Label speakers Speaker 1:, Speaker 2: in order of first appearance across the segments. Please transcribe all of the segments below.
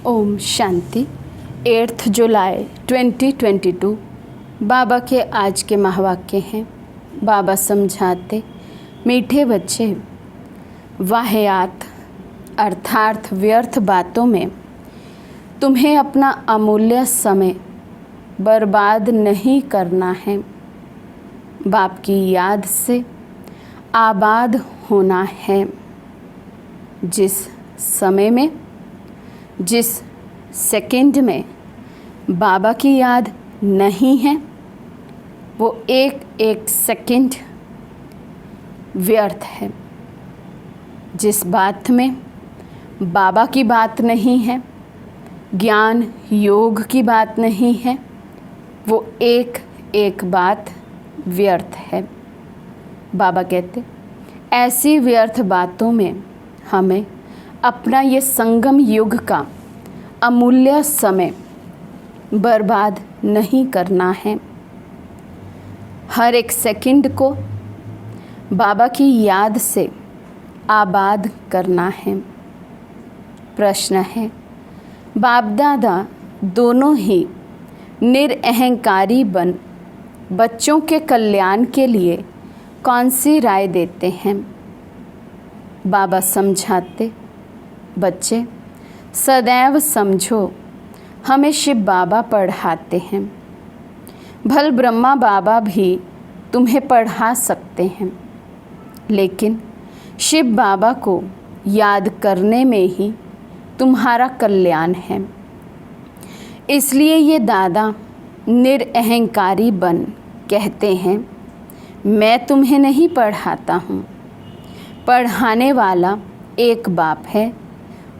Speaker 1: ओम शांति। 8 जुलाई 2022 बाबा के आज के महावाक्य हैं। बाबा समझाते, मीठे बच्चे, वाहियात अर्थात व्यर्थ बातों में तुम्हें अपना अमूल्य समय बर्बाद नहीं करना है। बाप की याद से आबाद होना है। जिस समय में, जिस सेकंड में बाबा की याद नहीं है, वो एक एक सेकंड व्यर्थ है। जिस बात में बाबा की बात नहीं है, ज्ञान योग की बात नहीं है, वो एक एक बात व्यर्थ है। बाबा कहते, ऐसी व्यर्थ बातों में हमें अपना ये संगम युग का अमूल्य समय बर्बाद नहीं करना है। हर एक सेकंड को बाबा की याद से आबाद करना है। प्रश्न है, बाप दादा दोनों ही निरअहंकारी बन बच्चों के कल्याण के लिए कौन सी राय देते हैं? बाबा समझाते, बच्चे सदैव समझो, हमें शिव बाबा पढ़ाते हैं। भल ब्रह्मा बाबा भी तुम्हें पढ़ा सकते हैं, लेकिन शिव बाबा को याद करने में ही तुम्हारा कल्याण है। इसलिए ये दादा निरअहंकारी बन कहते हैं, मैं तुम्हें नहीं पढ़ाता हूँ। पढ़ाने वाला एक बाप है,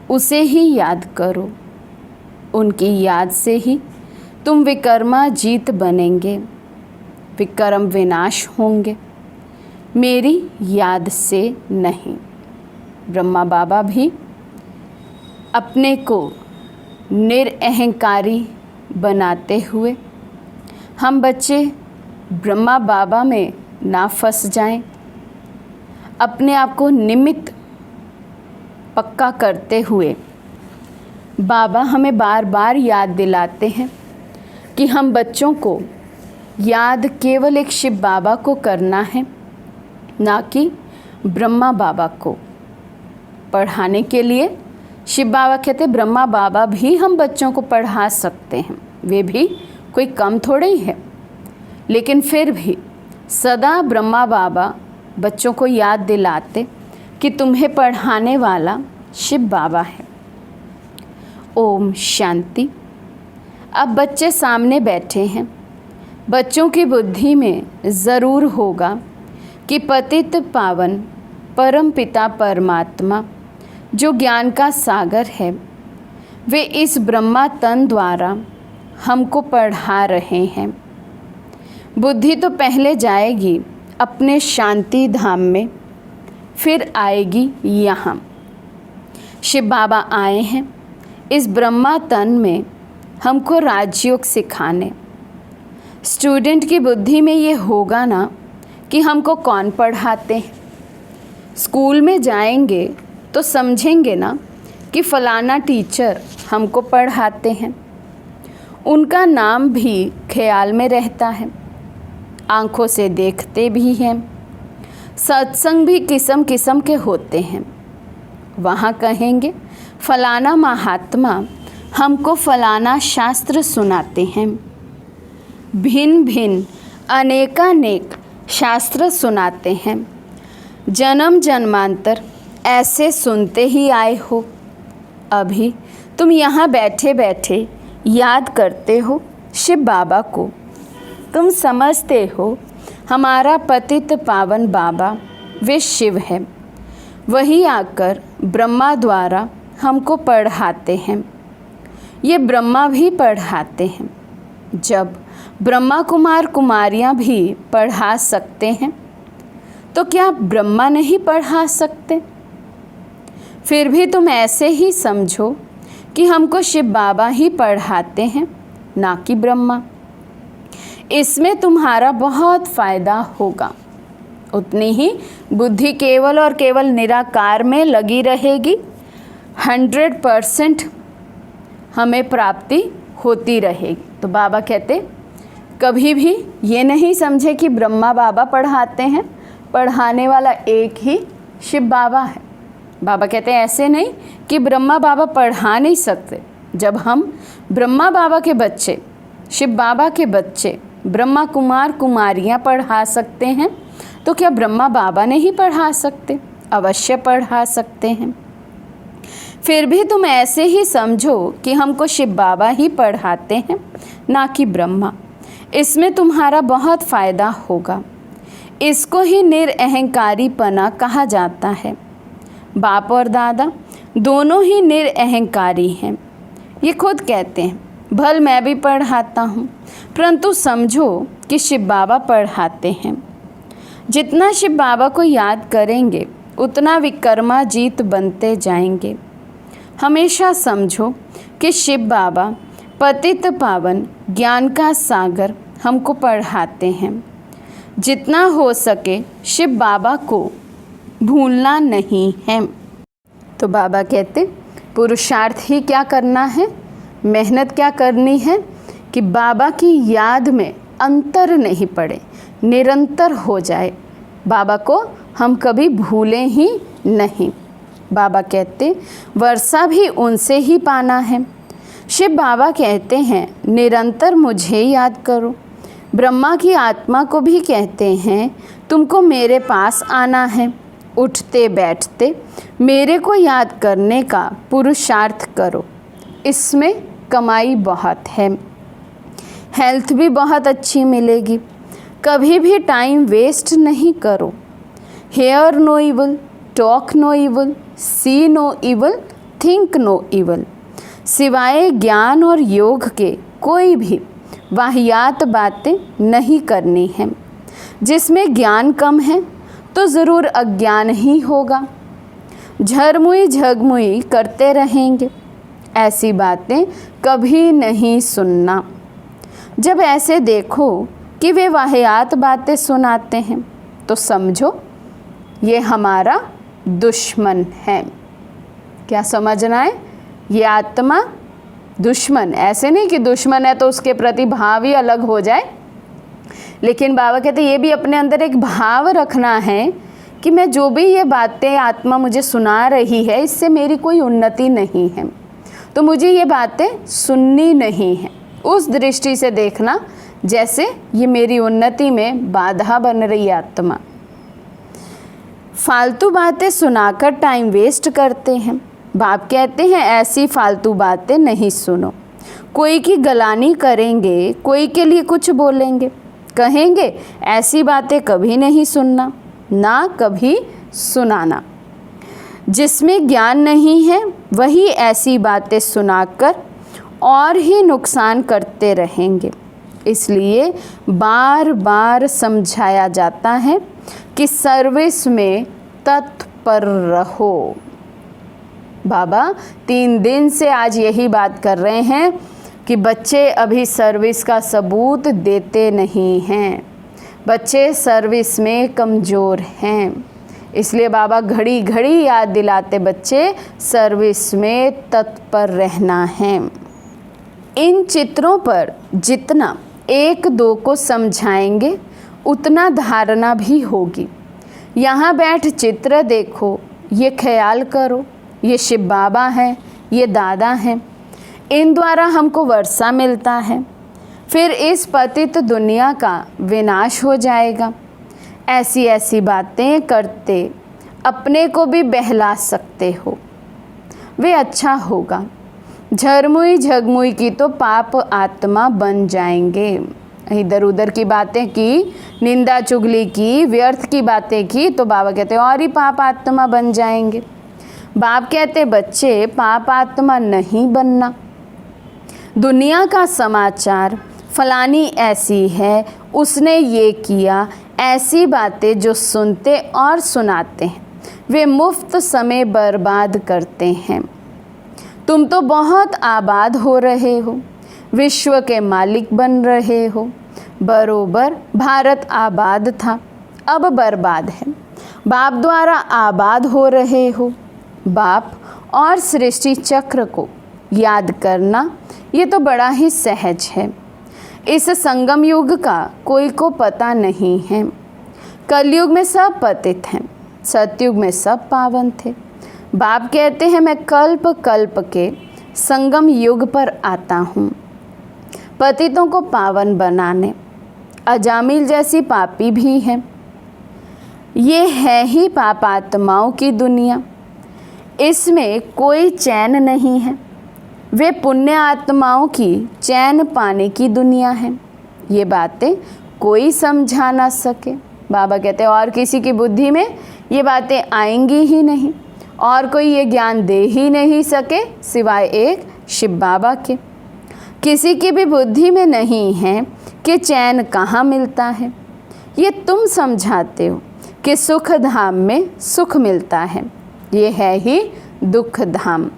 Speaker 1: उसे ही याद करो। उनकी याद से ही तुम विकर्मा जीत बनेंगे, विकर्म विनाश होंगे, मेरी याद से नहीं। ब्रह्मा बाबा भी अपने को निरअहंकारी बनाते हुए हम बच्चे ब्रह्मा बाबा में ना फंस जाएं। अपने आप को निमित्त पक्का करते हुए बाबा हमें बार बार याद दिलाते हैं कि हम बच्चों को याद केवल एक शिव बाबा को करना है, ना कि ब्रह्मा बाबा को। पढ़ाने के लिए शिव बाबा कहते, ब्रह्मा बाबा भी हम बच्चों को पढ़ा सकते हैं, वे भी कोई कम थोड़े ही है। लेकिन फिर भी सदा ब्रह्मा बाबा बच्चों को याद दिलाते कि तुम्हें पढ़ाने वाला शिव बाबा है। ओम शांति। अब बच्चे सामने बैठे हैं। बच्चों की बुद्धि में ज़रूर होगा कि पतित पावन परम पिता परमात्मा जो ज्ञान का सागर है, वे इस ब्रह्मा तन द्वारा हमको पढ़ा रहे हैं। बुद्धि तो पहले जाएगी अपने शांति धाम में, फिर आएगी यहाँ। शिव बाबा आए हैं इस ब्रह्मा तन में हमको राजयोग सिखाने। स्टूडेंट की बुद्धि में ये होगा ना कि हमको कौन पढ़ाते हैं। स्कूल में जाएंगे तो समझेंगे ना कि फ़लाना टीचर हमको पढ़ाते हैं। उनका नाम भी ख्याल में रहता है, आँखों से देखते भी हैं। सत्संग भी किस्म किस्म के होते हैं। वहाँ कहेंगे फलाना महात्मा हमको फलाना शास्त्र सुनाते हैं। भिन्न भिन्न अनेकानेक शास्त्र सुनाते हैं। जन्म जन्मांतर ऐसे सुनते ही आए हो। अभी तुम यहाँ बैठे बैठे याद करते हो शिव बाबा को। तुम समझते हो हमारा पतित पावन बाबा वे शिव है। वही आकर ब्रह्मा द्वारा हमको पढ़ाते हैं। ये ब्रह्मा भी पढ़ाते हैं। जब ब्रह्मा कुमार कुमारियाँ भी पढ़ा सकते हैं, तो क्या ब्रह्मा नहीं पढ़ा सकते? फिर भी तुम ऐसे ही समझो कि हमको शिव बाबा ही पढ़ाते हैं, ना कि ब्रह्मा। इसमें तुम्हारा बहुत फ़ायदा होगा। उतनी ही बुद्धि केवल और केवल निराकार में लगी रहेगी। 100% हमें प्राप्ति होती रहेगी। तो बाबा कहते कभी भी ये नहीं समझे कि ब्रह्मा बाबा पढ़ाते हैं, पढ़ाने वाला एक ही शिव बाबा है। बाबा कहते हैं ऐसे नहीं कि ब्रह्मा बाबा पढ़ा नहीं सकते। जब हम ब्रह्मा बाबा के बच्चे, शिव बाबा के बच्चे, ब्रह्मा कुमार कुमारियाँ पढ़ा सकते हैं, तो क्या ब्रह्मा बाबा नहीं पढ़ा सकते? अवश्य पढ़ा सकते हैं। फिर भी तुम ऐसे ही समझो कि हमको शिव बाबा ही पढ़ाते हैं, ना कि ब्रह्मा। इसमें तुम्हारा बहुत फ़ायदा होगा। इसको ही निरअहंकारीपना कहा जाता है। बाप और दादा दोनों ही निरअहंकारी हैं। ये खुद कहते हैं, भल मैं भी पढ़ाता हूँ, परंतु समझो कि शिव बाबा पढ़ाते हैं। जितना शिव बाबा को याद करेंगे उतना विक्रमाजीत बनते जाएंगे। हमेशा समझो कि शिव बाबा पतित पावन ज्ञान का सागर हमको पढ़ाते हैं। जितना हो सके शिव बाबा को भूलना नहीं है। तो बाबा कहते पुरुषार्थ ही क्या करना है, मेहनत क्या करनी है कि बाबा की याद में अंतर नहीं पड़े, निरंतर हो जाए। बाबा को हम कभी भूलें ही नहीं। बाबा कहते वर्षा भी उनसे ही पाना है। शिव बाबा कहते हैं निरंतर मुझे याद करो। ब्रह्मा की आत्मा को भी कहते हैं तुमको मेरे पास आना है। उठते बैठते मेरे को याद करने का पुरुषार्थ करो, इसमें कमाई बहुत है, हेल्थ भी बहुत अच्छी मिलेगी। कभी भी टाइम वेस्ट नहीं करो। Hear no evil, talk no evil, see no evil, think no evil. सिवाय ज्ञान और योग के कोई भी वाहियात बातें नहीं करनी हैं। जिसमें ज्ञान कम है तो ज़रूर अज्ञान ही होगा। झरमुई झगमुई करते रहेंगे, ऐसी बातें कभी नहीं सुनना। जब ऐसे देखो कि वे वाहियात बातें सुनाते हैं तो समझो ये हमारा दुश्मन है। क्या समझना है? ये आत्मा दुश्मन, ऐसे नहीं कि दुश्मन है तो उसके प्रति भाव ही अलग हो जाए, लेकिन बाबा कहते ये भी अपने अंदर एक भाव रखना है कि मैं जो भी ये बातें आत्मा मुझे सुना रही है इससे मेरी कोई उन्नति नहीं है, तो मुझे ये बातें सुननी नहीं है। उस दृष्टि से देखना जैसे ये मेरी उन्नति में बाधा बन रही है आत्मा। फालतू बातें सुनाकर टाइम वेस्ट करते हैं। बाप कहते हैं ऐसी फालतू बातें नहीं सुनो। कोई की गलानी करेंगे, कोई के लिए कुछ बोलेंगे, कहेंगे ऐसी बातें कभी नहीं सुनना, ना कभी सुनाना। जिसमें ज्ञान नहीं है वही ऐसी बातें सुनाकर और ही नुकसान करते रहेंगे। इसलिए बार बार समझाया जाता है कि सर्विस में तत्पर रहो। बाबा 3 दिन से आज यही बात कर रहे हैं कि बच्चे अभी सर्विस का सबूत देते नहीं हैं, बच्चे सर्विस में कमज़ोर हैं। इसलिए बाबा घड़ी घड़ी याद दिलाते बच्चे सर्विस में तत्पर रहना है। इन चित्रों पर जितना 1-2 को समझाएंगे उतना धारणा भी होगी। यहाँ बैठ चित्र देखो, ये ख्याल करो ये शिव बाबा हैं, ये दादा हैं, इन द्वारा हमको वर्षा मिलता है, फिर इस पतित दुनिया का विनाश हो जाएगा। ऐसी ऐसी बातें करते अपने को भी बहला सकते हो, वे अच्छा होगा। झरमुई झगमुई की तो पाप आत्मा बन जाएंगे। इधर उधर की बातें की, निंदा चुगली की, व्यर्थ की बातें की तो बाबा कहते और ही पाप आत्मा बन जाएंगे। बाप कहते बच्चे पाप आत्मा नहीं बनना। दुनिया का समाचार फलानी ऐसी है, उसने ये किया, ऐसी बातें जो सुनते और सुनाते हैं वे मुफ्त समय बर्बाद करते हैं। तुम तो बहुत आबाद हो रहे हो, विश्व के मालिक बन रहे हो। बरोबर भारत आबाद था, अब बर्बाद है। बाप द्वारा आबाद हो रहे हो। बाप और सृष्टि चक्र को याद करना ये तो बड़ा ही सहज है। इस संगम युग का कोई को पता नहीं है। कलयुग में सब पतित हैं, सतयुग में सब पावन थे। बाप कहते हैं मैं कल्प कल्प के संगम युग पर आता हूँ, पतितों को पावन बनाने। अजामिल जैसी पापी भी हैं। ये है ही पापात्माओं की दुनिया, इसमें कोई चैन नहीं है। वे पुण्य आत्माओं की चैन पाने की दुनिया है। ये बातें कोई समझा ना सके। बाबा कहते हैं और किसी की बुद्धि में ये बातें आएंगी ही नहीं, और कोई ये ज्ञान दे ही नहीं सके सिवाय एक शिव बाबा के। किसी की भी बुद्धि में नहीं है कि चैन कहाँ मिलता है। ये तुम समझाते हो कि सुख धाम में सुख मिलता है, ये है ही दुख धाम।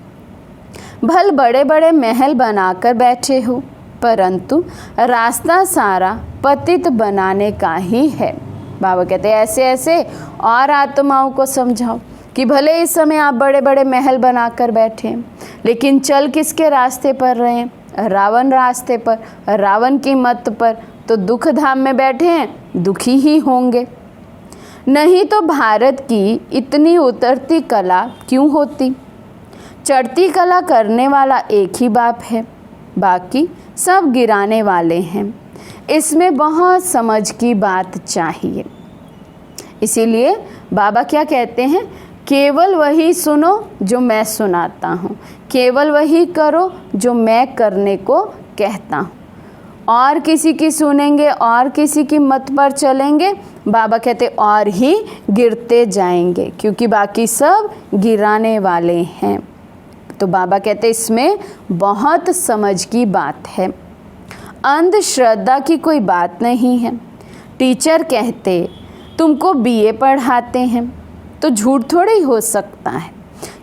Speaker 1: भल बड़े बड़े महल बनाकर बैठे हो, परंतु रास्ता सारा पतित बनाने का ही है। बाबा कहते हैं ऐसे ऐसे और आत्माओं को समझाओ कि भले इस समय आप बड़े बड़े महल बनाकर बैठे हैं, लेकिन चल किसके रास्ते पर रहे हैं? रावण रास्ते पर, रावण की मत पर। तो दुख धाम में बैठे हैं, दुखी ही होंगे। नहीं तो भारत की इतनी उतरती कला क्यों होती? चढ़ती कला करने वाला एक ही बाप है, बाकी सब गिराने वाले हैं। इसमें बहुत समझ की बात चाहिए। इसीलिए बाबा क्या कहते हैं? केवल वही सुनो जो मैं सुनाता हूँ, केवल वही करो जो मैं करने को कहता हूँ। और किसी की सुनेंगे और किसी की मत पर चलेंगे, बाबा कहते और ही गिरते जाएंगे, क्योंकि बाकी सब गिराने वाले हैं। तो बाबा कहते इसमें बहुत समझ की बात है। अंधश्रद्धा की कोई बात नहीं है। टीचर कहते तुमको बीए पढ़ाते हैं तो झूठ थोड़ी हो सकता है।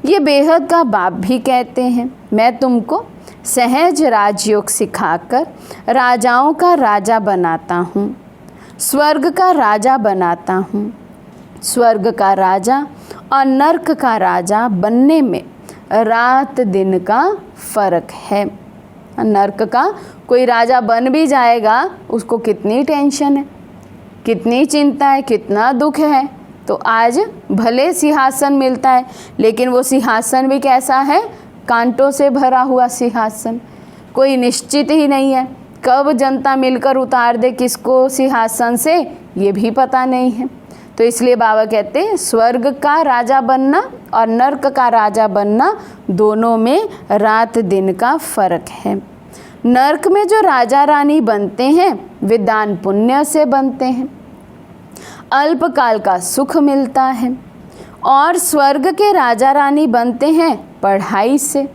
Speaker 1: ये बेहद का बाप भी कहते हैं मैं तुमको सहज राजयोग सिखाकर राजाओं का राजा बनाता हूँ, स्वर्ग का राजा बनाता हूँ। स्वर्ग का राजा और नर्क का राजा बनने में रात दिन का फर्क है। नर्क का कोई राजा बन भी जाएगा, उसको कितनी टेंशन है, कितनी चिंता है, कितना दुख है। तो आज भले सिंहासन मिलता है, लेकिन वो सिंहासन भी कैसा है? कांटों से भरा हुआ सिंहासन। कोई निश्चित ही नहीं है कब जनता मिलकर उतार दे किसको सिंहासन से, ये भी पता नहीं है। तो इसलिए बाबा कहते हैं स्वर्ग का राजा बनना और नर्क का राजा बनना, दोनों में रात दिन का फर्क है। नर्क में जो राजा रानी बनते हैं वे दान पुण्य से बनते हैं, अल्पकाल का सुख मिलता है। और स्वर्ग के राजा रानी बनते हैं पढ़ाई से,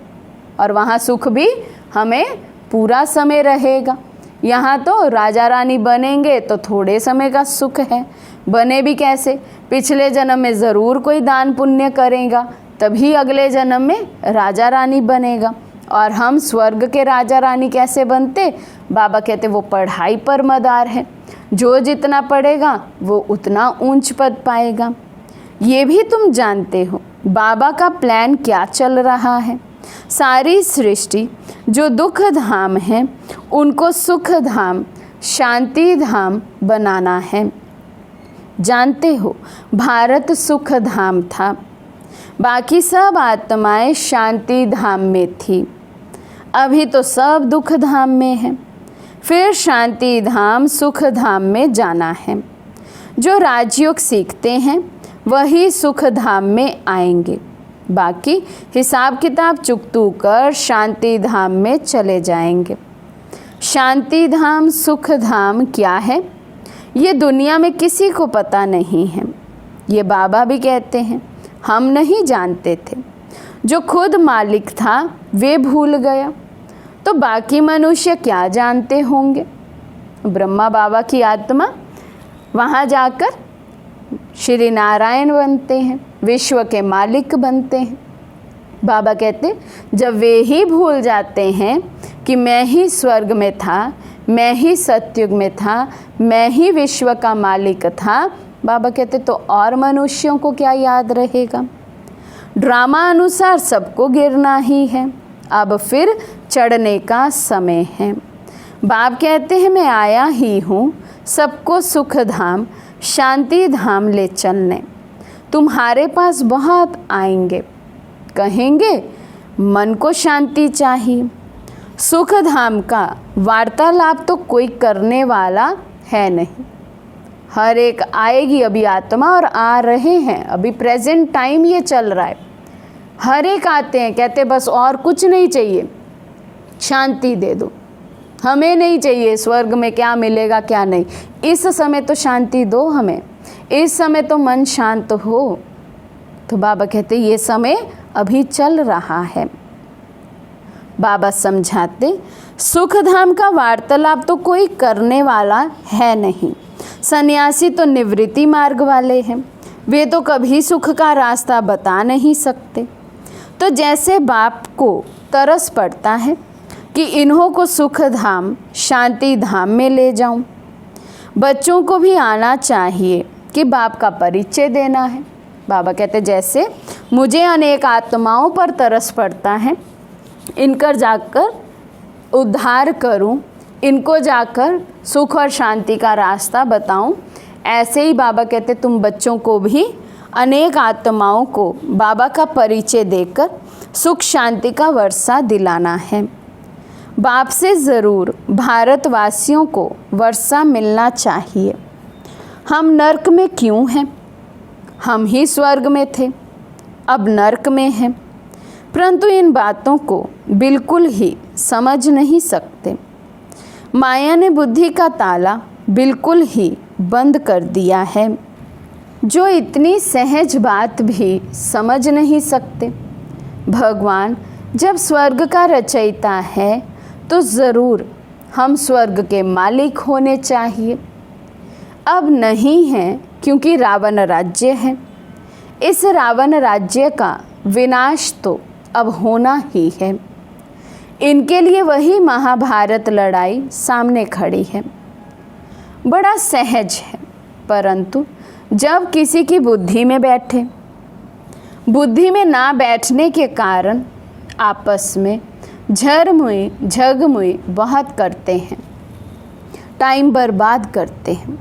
Speaker 1: और वहाँ सुख भी हमें पूरा समय रहेगा। यहाँ तो राजा रानी बनेंगे तो थोड़े समय का सुख है। बने भी कैसे? पिछले जन्म में ज़रूर कोई दान पुण्य करेगा, तभी अगले जन्म में राजा रानी बनेगा। और हम स्वर्ग के राजा रानी कैसे बनते? बाबा कहते वो पढ़ाई पर मदार है। जो जितना पढ़ेगा वो उतना ऊंच पद पाएगा। ये भी तुम जानते हो बाबा का प्लान क्या चल रहा है। सारी सृष्टि जो दुख धाम है उनको सुख धाम, शांति धाम बनाना है। जानते हो भारत सुख धाम था, बाकी सब आत्माएं शांति धाम में थी। अभी तो सब दुख धाम में है, फिर शांति धाम सुख धाम में जाना है। जो राजयोग सीखते हैं वही सुख धाम में आएंगे, बाकी हिसाब किताब चुकतू कर शांति धाम में चले जाएंगे। शांति धाम सुख धाम क्या है ये दुनिया में किसी को पता नहीं है। ये बाबा भी कहते हैं हम नहीं जानते थे। जो खुद मालिक था वे भूल गया, तो बाकी मनुष्य क्या जानते होंगे। ब्रह्मा बाबा की आत्मा वहाँ जाकर श्री नारायण बनते हैं, विश्व के मालिक बनते हैं। बाबा कहते जब वे ही भूल जाते हैं कि मैं ही स्वर्ग में था, मैं ही सतयुग में था, मैं ही विश्व का मालिक था, बाबा कहते तो और मनुष्यों को क्या याद रहेगा। ड्रामा अनुसार सबको गिरना ही है। अब फिर चढ़ने का समय है। बाप कहते हैं मैं आया ही हूँ सबको सुख धाम शांति धाम ले चलने। तुम्हारे पास बहुत आएंगे, कहेंगे मन को शांति चाहिए। सुख धाम का वार्तालाप तो कोई करने वाला है नहीं। हर एक आएगी अभी आत्मा, और आ रहे हैं, अभी प्रेजेंट टाइम ये चल रहा है। हर एक आते हैं, कहते बस और कुछ नहीं चाहिए, शांति दे दो, हमें नहीं चाहिए स्वर्ग में क्या मिलेगा क्या नहीं, इस समय तो शांति दो हमें, इस समय तो मन शांत हो। तो बाबा कहते ये समय अभी चल रहा है। बाबा समझाते सुख धाम का वार्तालाप तो कोई करने वाला है नहीं। सन्यासी तो निवृत्ति मार्ग वाले हैं, वे तो कभी सुख का रास्ता बता नहीं सकते। तो जैसे बाप को तरस पड़ता है कि इन्हों को सुख धाम शांति धाम में ले जाऊं, बच्चों को भी आना चाहिए कि बाप का परिचय देना है। बाबा कहते जैसे मुझे अनेक आत्माओं पर तरस पड़ता है, इनकर जाकर उद्धार करूं, इनको जाकर सुख और शांति का रास्ता बताऊं, ऐसे ही बाबा कहते तुम बच्चों को भी अनेक आत्माओं को बाबा का परिचय देकर सुख शांति का वर्षा दिलाना है। बाप से ज़रूर भारतवासियों को वर्षा मिलना चाहिए। हम नर्क में क्यों हैं? हम ही स्वर्ग में थे, अब नर्क में हैं, परंतु इन बातों को बिल्कुल ही समझ नहीं सकते। माया ने बुद्धि का ताला बिल्कुल ही बंद कर दिया है। जो इतनी सहज बात भी समझ नहीं सकते। भगवान जब स्वर्ग का रचयिता है तो ज़रूर हम स्वर्ग के मालिक होने चाहिए। अब नहीं है क्योंकि रावण राज्य है। इस रावण राज्य का विनाश तो अब होना ही है। इनके लिए वही महाभारत लड़ाई सामने खड़ी है। बड़ा सहज है, परंतु जब किसी की बुद्धि में बैठे, बुद्धि में ना बैठने के कारण आपस में झरमुई झगमुई बहुत करते हैं, टाइम बर्बाद करते हैं।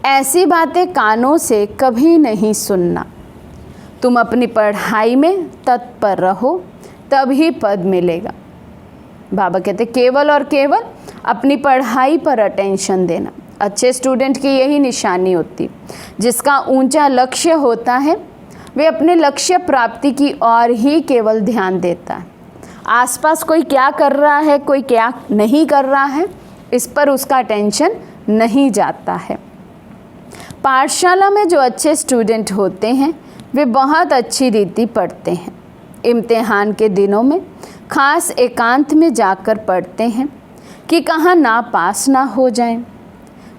Speaker 1: ऐसी बातें कानों से कभी नहीं सुनना। तुम अपनी पढ़ाई में तत्पर रहो, तभी पद मिलेगा। बाबा कहते केवल और केवल अपनी पढ़ाई पर अटेंशन देना। अच्छे स्टूडेंट की यही निशानी होती, जिसका ऊंचा लक्ष्य होता है वे अपने लक्ष्य प्राप्ति की ओर ही केवल ध्यान देता है। आसपास कोई क्या कर रहा है, कोई क्या नहीं कर रहा है, इस पर उसका अटेंशन नहीं जाता है। पाठशाला में जो अच्छे स्टूडेंट होते हैं वे बहुत अच्छी रीति पढ़ते हैं। इम्तिहान के दिनों में खास एकांत में जाकर पढ़ते हैं कि कहाँ ना पास ना हो जाएं।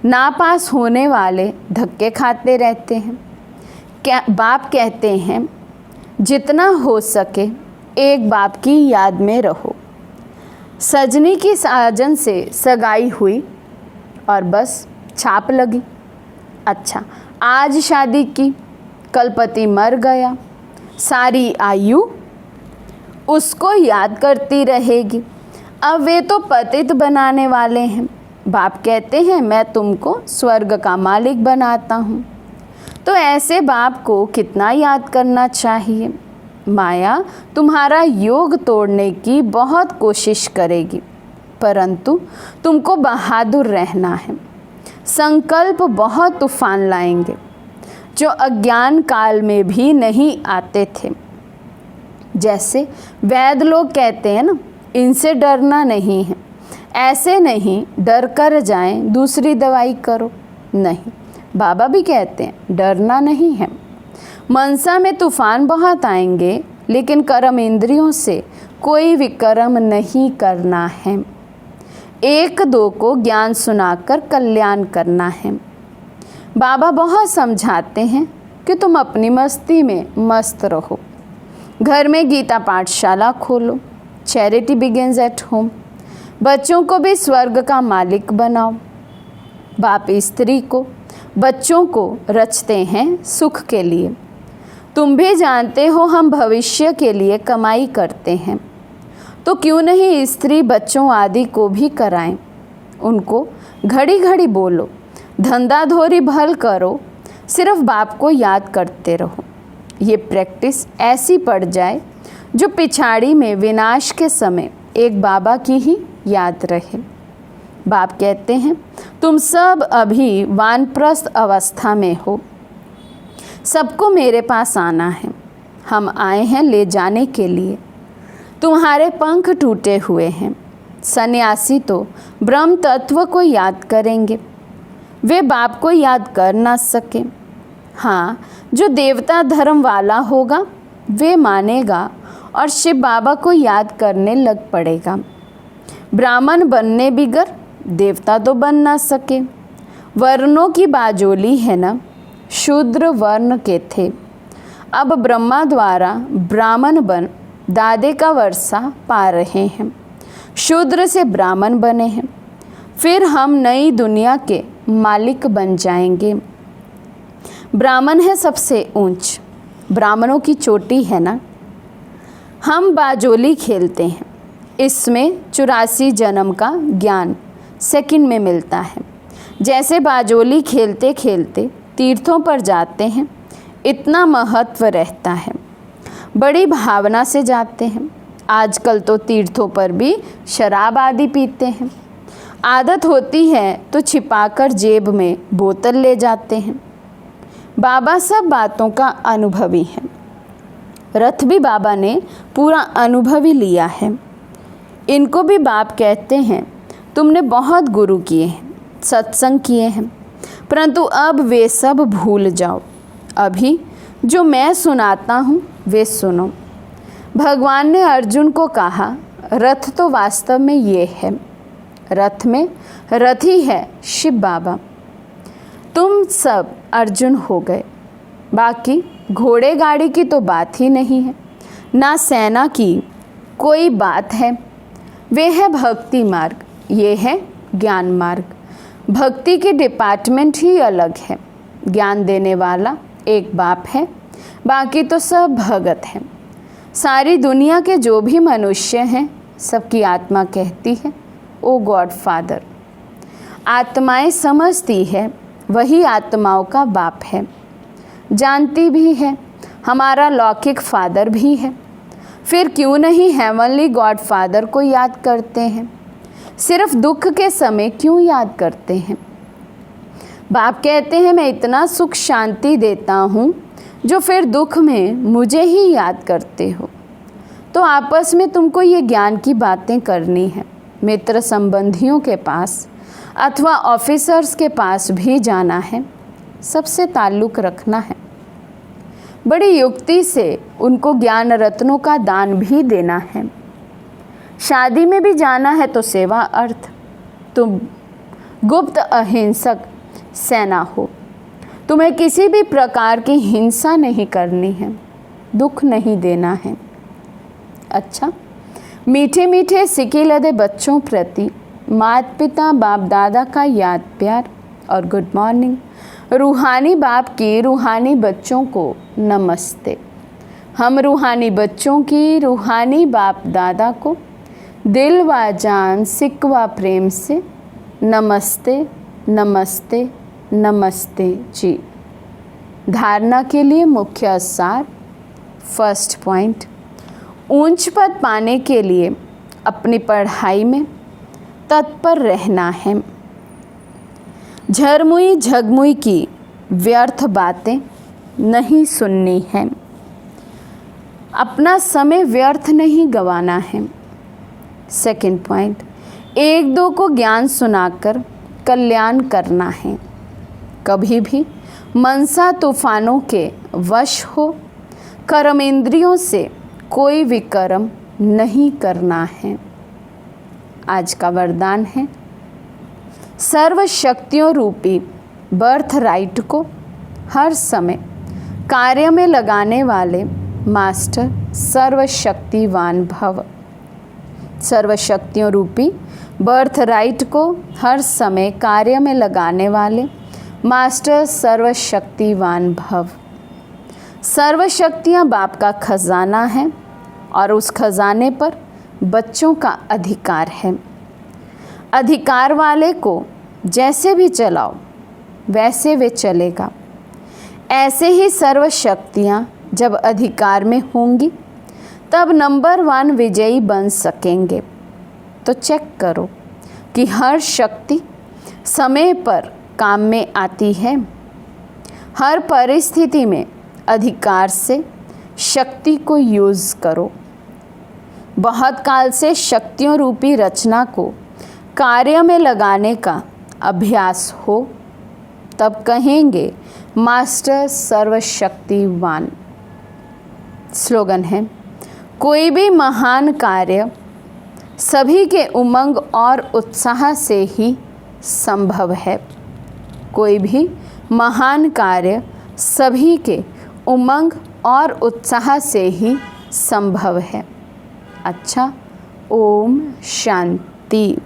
Speaker 1: ना पास होने वाले धक्के खाते रहते हैं। बाप कहते हैं जितना हो सके एक बाप की याद में रहो। सजनी की साजन से सगाई हुई और बस छाप लगी। अच्छा, आज शादी की, कल पति मर गया, सारी आयु उसको याद करती रहेगी। अब वे तो पतित बनाने वाले हैं। बाप कहते हैं मैं तुमको स्वर्ग का मालिक बनाता हूँ। तो ऐसे बाप को कितना याद करना चाहिए। माया तुम्हारा योग तोड़ने की बहुत कोशिश करेगी, परंतु तुमको बहादुर रहना है। संकल्प बहुत तूफान लाएंगे जो अज्ञान काल में भी नहीं आते थे। जैसे वैद लोग कहते हैं ना, इनसे डरना नहीं है। ऐसे नहीं डर कर जाएं दूसरी दवाई करो, नहीं। बाबा भी कहते हैं डरना नहीं है। मनसा में तूफान बहुत आएंगे, लेकिन कर्म इंद्रियों से कोई विकर्म नहीं करना है। एक दो को ज्ञान सुनाकर कल्याण करना है। बाबा बहुत समझाते हैं कि तुम अपनी मस्ती में मस्त रहो। घर में गीता पाठशाला खोलो। Charity begins at home. बच्चों को भी स्वर्ग का मालिक बनाओ। बाप स्त्री को, बच्चों को रचते हैं सुख के लिए। तुम भी जानते हो हम भविष्य के लिए कमाई करते हैं। तो क्यों नहीं स्त्री बच्चों आदि को भी कराएं। उनको घड़ी घड़ी बोलो, धंधा धोरी भल करो, सिर्फ बाप को याद करते रहो। ये प्रैक्टिस ऐसी पड़ जाए जो पिछाड़ी में विनाश के समय एक बाबा की ही याद रहे। बाप कहते हैं, तुम सब अभी वानप्रस्थ अवस्था में हो, सबको मेरे पास आना है। हम आए हैं ले जाने के लिए। तुम्हारे पंख टूटे हुए हैं। सन्यासी तो ब्रह्म तत्व को याद करेंगे, वे बाप को याद कर ना सके। हाँ, जो देवता धर्म वाला होगा वे मानेगा और शिव बाबा को याद करने लग पड़ेगा। ब्राह्मण बनने बिगर देवता तो बन ना सके। वर्णों की बाजोली है ना, शूद्र वर्ण के थे, अब ब्रह्मा द्वारा ब्राह्मण बन दादे का वर्षा पा रहे हैं। शूद्र से ब्राह्मण बने हैं, फिर हम नई दुनिया के मालिक बन जाएंगे। ब्राह्मण है सबसे ऊंच, ब्राह्मणों की चोटी है ना। हम बाजोली खेलते हैं, इसमें 84 जन्म का ज्ञान सेकंड में मिलता है। जैसे बाजोली खेलते खेलते तीर्थों पर जाते हैं, इतना महत्व रहता है। बड़ी भावना से जाते हैं। आजकल तो तीर्थों पर भी शराब आदि पीते हैं। आदत होती है तो छिपाकर जेब में बोतल ले जाते हैं। बाबा सब बातों का अनुभवी है। रथ भी बाबा ने पूरा अनुभवी लिया है। इनको भी बाप कहते हैं, तुमने बहुत गुरु किए हैं, सत्संग किए हैं, परंतु अब वे सब भूल जाओ। अभी जो मैं सुनाता हूँ वे सुनो। भगवान ने अर्जुन को कहा, रथ तो वास्तव में ये है। रथ में रथी है शिव बाबा। तुम सब अर्जुन हो गए। बाकी घोड़े गाड़ी की तो बात ही नहीं है, ना सेना की कोई बात है। वे है भक्ति मार्ग, ये है ज्ञान मार्ग। भक्ति के डिपार्टमेंट ही अलग है। ज्ञान देने वाला एक बाप है, बाकी तो सब भगत हैं। सारी दुनिया के जो भी मनुष्य हैं सबकी आत्मा कहती है, ओ गॉड फादर। आत्माएं समझती है, वही आत्माओं का बाप है। जानती भी है, हमारा लौकिक फादर भी है। फिर क्यों नहीं हेवनली गॉड फादर को याद करते हैं? सिर्फ दुख के समय क्यों याद करते हैं? बाप कहते हैं, मैं इतना सुख शांति देता हूँ जो फिर दुख में मुझे ही याद करते हो। तो आपस में तुमको ये ज्ञान की बातें करनी है। मित्र संबंधियों के पास अथवा ऑफिसर्स के पास भी जाना है, सबसे ताल्लुक़ रखना है। बड़ी युक्ति से उनको ज्ञान रत्नों का दान भी देना है। शादी में भी जाना है तो सेवा अर्थ। तुम गुप्त अहिंसक सेना हो। तुम्हें किसी भी प्रकार की हिंसा नहीं करनी है, दुख नहीं देना है। अच्छा, मीठे मीठे सिके लदे बच्चों प्रति माता पिता बाप दादा का याद प्यार और गुड मॉर्निंग। रूहानी बाप की रूहानी बच्चों को नमस्ते। हम रूहानी बच्चों की रूहानी बाप दादा को दिल व जान सिक व प्रेम से नमस्ते नमस्ते नमस्ते जी। धारणा के लिए मुख्य सार। फर्स्ट पॉइंट, ऊंच पद पाने के लिए अपनी पढ़ाई में तत्पर रहना है। झरमुई झगमुई की व्यर्थ बातें नहीं सुननी है। अपना समय व्यर्थ नहीं गंवाना है। सेकंड पॉइंट, एक दो को ज्ञान सुनाकर कल्याण करना है। कभी भी मनसा तूफानों के वश हो कर्म इंद्रियों से कोई विकर्म नहीं करना है। आज का वरदान है, सर्व शक्तियों रूपी बर्थ राइट को हर समय कार्य में लगाने वाले मास्टर सर्वशक्तिवान भव। सर्व शक्तियों रूपी बर्थ राइट को हर समय कार्य में लगाने वाले मास्टर सर्वशक्तिवान भव। सर्व शक्तियाँ बाप का खजाना है और उस खजाने पर बच्चों का अधिकार है। अधिकार वाले को जैसे भी चलाओ वैसे वे चलेगा। ऐसे ही सर्व शक्तियाँ जब अधिकार में होंगी तब नंबर 1 विजयी बन सकेंगे। तो चेक करो कि हर शक्ति समय पर काम में आती है। हर परिस्थिति में अधिकार से शक्ति को यूज़ करो। बहुत काल से शक्तियों रूपी रचना को कार्य में लगाने का अभ्यास हो तब कहेंगे मास्टर सर्वशक्तिवान। स्लोगन है, कोई भी महान कार्य सभी के उमंग और उत्साह से ही संभव है। कोई भी महान कार्य सभी के उमंग और उत्साह से ही संभव है। अच्छा, ओम शांति।